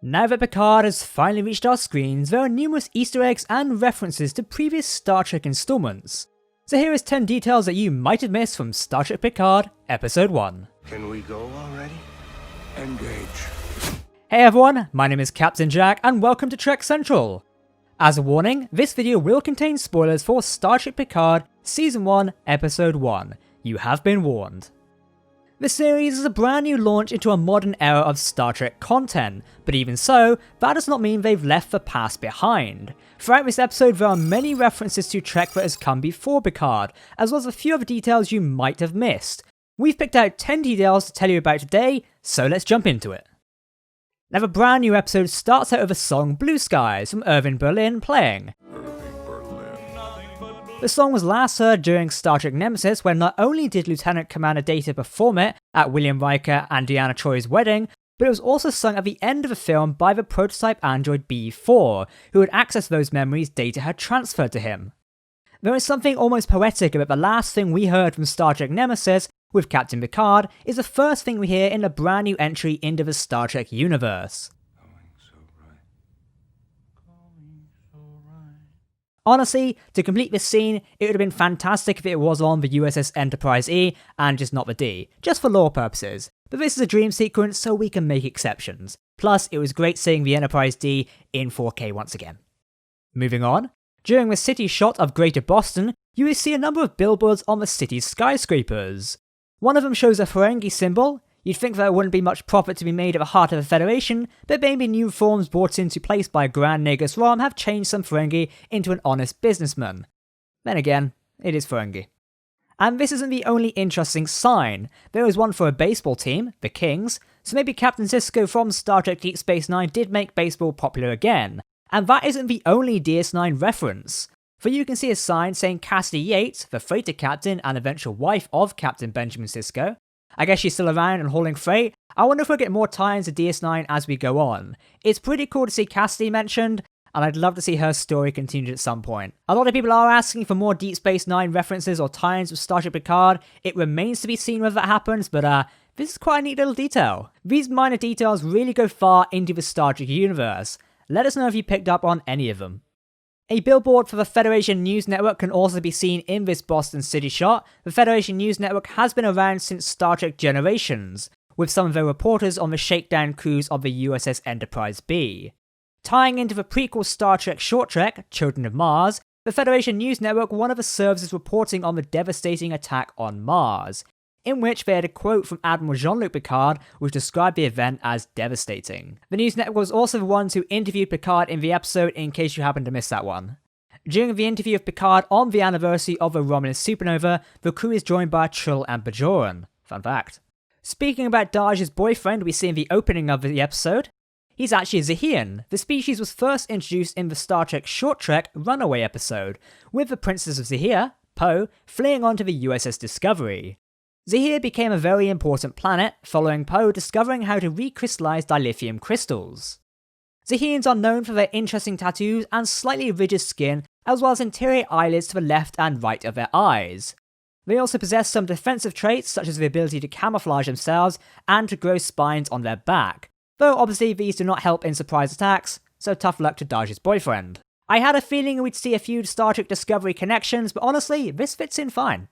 Now that Picard has finally reached our screens, there are numerous Easter eggs and references to previous Star Trek installments. So here is 10 details that you might have missed from Star Trek Picard Episode One. Can we go already? Engage. Hey everyone, my name is Captain Jack and welcome to Trek Central. As a warning, this video will contain spoilers for Star Trek Picard Season 1 Episode 1. You have been warned. The series is a brand new launch into a modern era of Star Trek content, but even so, that does not mean they've left the past behind. Throughout this episode there are many references to Trek that has come before Picard, as well as a few other details you might have missed. We've picked out 10 details to tell you about today, so let's jump into it. Now the brand new episode starts out with the song Blue Skies from Irving Berlin playing. The song was last heard during Star Trek Nemesis, when not only did Lieutenant Commander Data perform it at William Riker and Deanna Troy's wedding, but it was also sung at the end of the film by the prototype android B4, who had access to those memories Data had transferred to him. There is something almost poetic about the last thing we heard from Star Trek Nemesis with Captain Picard is the first thing we hear in the brand new entry into the Star Trek universe. Honestly, to complete this scene, it would have been fantastic if it was on the USS Enterprise E and just not the D, just for lore purposes, but this is a dream sequence so we can make exceptions. Plus, it was great seeing the Enterprise D in 4K once again. Moving on, during the city shot of Greater Boston, you will see a number of billboards on the city's skyscrapers. One of them shows a Ferengi symbol. You'd think there wouldn't be much profit to be made at the heart of the Federation, but maybe new forms brought into place by Grand Nagus Rom have changed some Ferengi into an honest businessman. Then again, it is Ferengi. And this isn't the only interesting sign. There is one for a baseball team, the Kings, so maybe Captain Sisko from Star Trek Deep Space Nine did make baseball popular again. And that isn't the only DS9 reference. For you can see a sign saying Cassidy Yates, the freighter captain and eventual wife of Captain Benjamin Sisko. I guess she's still around and hauling freight. I wonder if we'll get more tie-ins to DS9 as we go on. It's pretty cool to see Cassidy mentioned, and I'd love to see her story continued at some point. A lot of people are asking for more Deep Space Nine references or tie-ins with Star Trek Picard. It remains to be seen whether that happens, but this is quite a neat little detail. These minor details really go far into the Star Trek universe. Let us know if you picked up on any of them. A billboard for the Federation News Network can also be seen in this Boston City shot. The Federation News Network has been around since Star Trek Generations, with some of their reporters on the shakedown cruise of the USS Enterprise B. Tying into the prequel Star Trek short trek, Children of Mars, the Federation News Network were one of the services reporting on the devastating attack on Mars, in which they had a quote from Admiral Jean-Luc Picard which described the event as devastating. The news network was also the ones who interviewed Picard in the episode, in case you happened to miss that one. During the interview of Picard on the anniversary of the Romulan supernova, the crew is joined by Trill and Bajoran. Fun fact. Speaking about Dahj's boyfriend we see in the opening of the episode, he's actually a Zahian. The species was first introduced in the Star Trek short trek Runaway episode, with the Princess of Zahir, Poe, fleeing onto the USS Discovery. Zahir became a very important planet, following Poe discovering how to recrystallize dilithium crystals. Zahians are known for their interesting tattoos and slightly rigid skin, as well as interior eyelids to the left and right of their eyes. They also possess some defensive traits, such as the ability to camouflage themselves and to grow spines on their back, though obviously these do not help in surprise attacks, so tough luck to Dahj's boyfriend. I had a feeling we'd see a few Star Trek Discovery connections, but honestly, this fits in fine.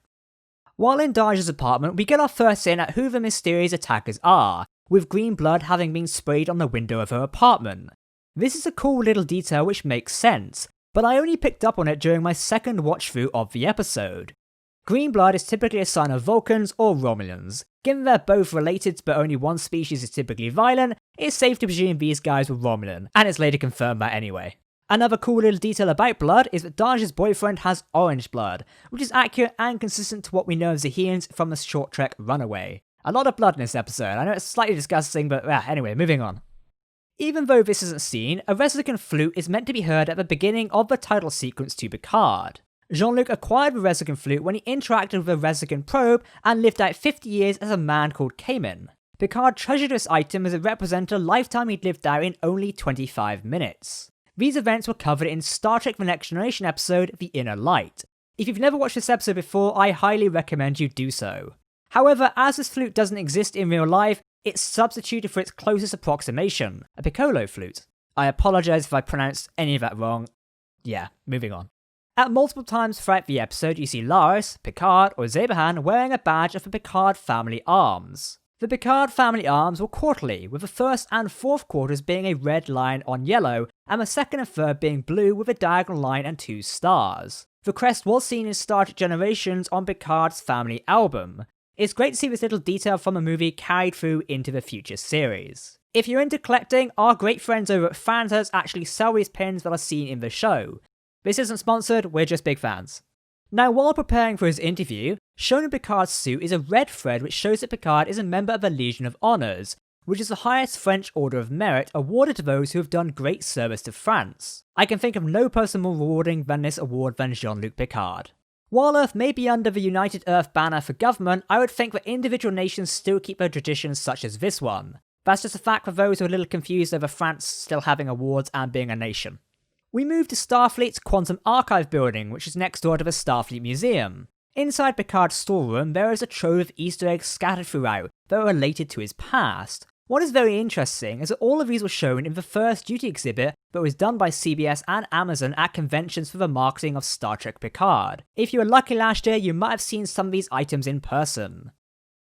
While in Dahj's apartment, we get our first in at who the mysterious attackers are, with green blood having been sprayed on the window of her apartment. This is a cool little detail which makes sense, but I only picked up on it during my second watch through of the episode. Green blood is typically a sign of Vulcans or Romulans. Given they're both related but only one species is typically violent, it's safe to presume these guys were Romulan, and it's later confirmed that anyway. Another cool little detail about blood is that Dahj's boyfriend has orange blood, which is accurate and consistent to what we know of Zahians from the short trek Runaway. A lot of blood in this episode. I know it's slightly disgusting, but anyway, moving on. Even though this isn't seen, a Reskin Flute is meant to be heard at the beginning of the title sequence to Picard. Jean-Luc acquired the Reskin Flute when he interacted with a Reskin probe and lived out 50 years as a man called Cayman. Picard treasured this item as it represented a lifetime he'd lived out in only 25 minutes. These events were covered in Star Trek The Next Generation episode The Inner Light. If you've never watched this episode before, I highly recommend you do so. However, as this flute doesn't exist in real life, it's substituted for its closest approximation, a piccolo flute. I apologise if I pronounced any of that wrong. Yeah, moving on. At multiple times throughout the episode, you see Laris, Picard, or Zebahan wearing a badge of the Picard family arms. The Picard family arms were quarterly, with the first and fourth quarters being a red line on yellow, and the second and third being blue with a diagonal line and 2 stars. The crest was seen in Star Trek Generations on Picard's family album. It's great to see this little detail from a movie carried through into the future series. If you're into collecting, our great friends over at Fantas actually sell these pins that are seen in the show. This isn't sponsored, we're just big fans. Now, while preparing for his interview, shown in Picard's suit is a red thread which shows that Picard is a member of the Legion of Honours, which is the highest French Order of Merit awarded to those who have done great service to France. I can think of no person more rewarding than this award than Jean-Luc Picard. While Earth may be under the United Earth banner for government, I would think that individual nations still keep their traditions such as this one. That's just a fact for those who are a little confused over France still having awards and being a nation. We move to Starfleet's Quantum Archive building, which is next door to the Starfleet Museum. Inside Picard's storeroom, there is a trove of Easter eggs scattered throughout that are related to his past. What is very interesting is that all of these were shown in the first duty exhibit that was done by CBS and Amazon at conventions for the marketing of Star Trek Picard. If you were lucky last year, you might have seen some of these items in person.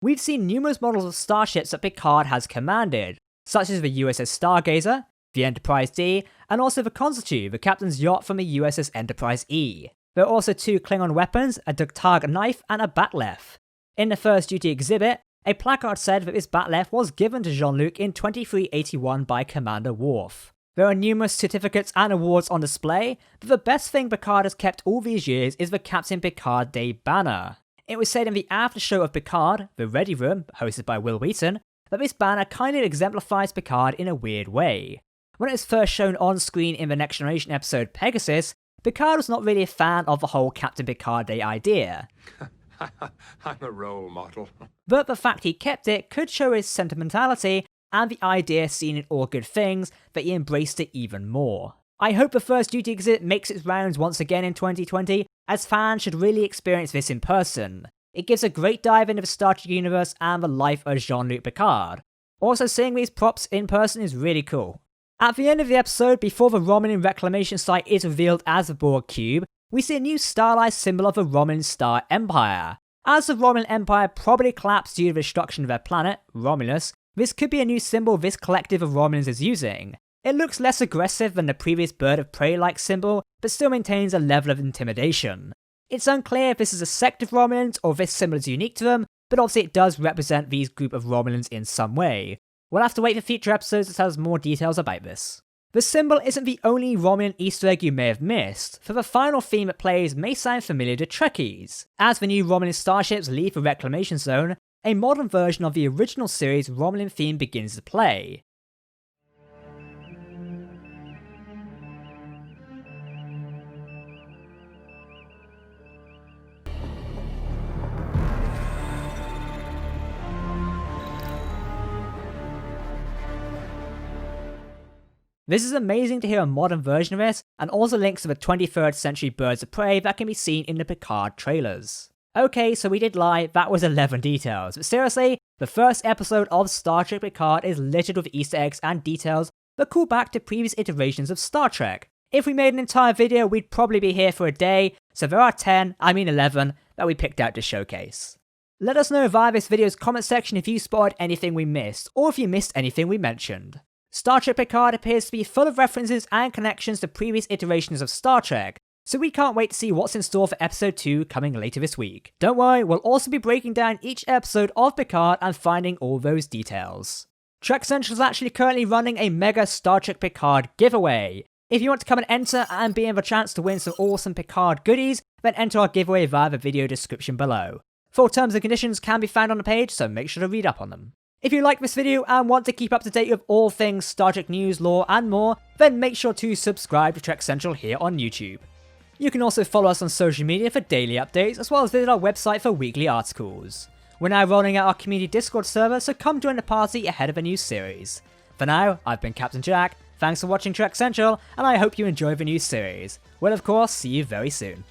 We've seen numerous models of starships that Picard has commanded, such as the USS Stargazer, the Enterprise D, and also the Constitute, the captain's yacht from the USS Enterprise E. There are also 2 Klingon weapons, a Duktag knife and a Batleth. In the first duty exhibit, a placard said that this Batleth was given to Jean-Luc in 2381 by Commander Worf. There are numerous certificates and awards on display, but the best thing Picard has kept all these years is the Captain Picard Day banner. It was said in the after show of Picard, The Ready Room, hosted by Will Wheaton, that this banner kind of exemplifies Picard in a weird way. When it was first shown on screen in the Next Generation episode Pegasus, Picard was not really a fan of the whole Captain Picard Day idea. I'm a role model. But the fact he kept it could show his sentimentality and the idea seen in All Good Things that he embraced it even more. I hope the first duty exhibit makes its rounds once again in 2020, as fans should really experience this in person. It gives a great dive into the Star Trek universe and the life of Jean-Luc Picard. Also, seeing these props in person is really cool. At the end of the episode, before the Romulan reclamation site is revealed as the Borg Cube, we see a new stylized symbol of the Romulan Star Empire. As the Romulan Empire probably collapsed due to the destruction of their planet, Romulus, this could be a new symbol this collective of Romulans is using. It looks less aggressive than the previous bird of prey-like symbol, but still maintains a level of intimidation. It's unclear if this is a sect of Romulans or if this symbol is unique to them, but obviously it does represent these group of Romulans in some way. We'll have to wait for future episodes to tell us more details about this. The symbol isn't the only Romulan Easter egg you may have missed, for the final theme it plays may sound familiar to Trekkies. As the new Romulan starships leave the reclamation zone, a modern version of the original series' Romulan theme begins to play. This is amazing to hear a modern version of this, and also links to the 23rd century birds of prey that can be seen in the Picard trailers. Okay, so we did lie, that was 11 details, but seriously, the first episode of Star Trek Picard is littered with Easter eggs and details that call back to previous iterations of Star Trek. If we made an entire video, we'd probably be here for a day, so there are 11, that we picked out to showcase. Let us know via this video's comment section if you spotted anything we missed, or if you missed anything we mentioned. Star Trek Picard appears to be full of references and connections to previous iterations of Star Trek, so we can't wait to see what's in store for episode 2 coming later this week. Don't worry, we'll also be breaking down each episode of Picard and finding all those details. Trek Central is actually currently running a mega Star Trek Picard giveaway. If you want to come and enter and be in the chance to win some awesome Picard goodies, then enter our giveaway via the video description below. Full terms and conditions can be found on the page, so make sure to read up on them. If you like this video and want to keep up to date with all things Star Trek news, lore and more, then make sure to subscribe to Trek Central here on YouTube. You can also follow us on social media for daily updates, as well as visit our website for weekly articles. We're now rolling out our community Discord server, so come join the party ahead of a new series. For now, I've been Captain Jack, thanks for watching Trek Central, and I hope you enjoy the new series. We'll of course see you very soon.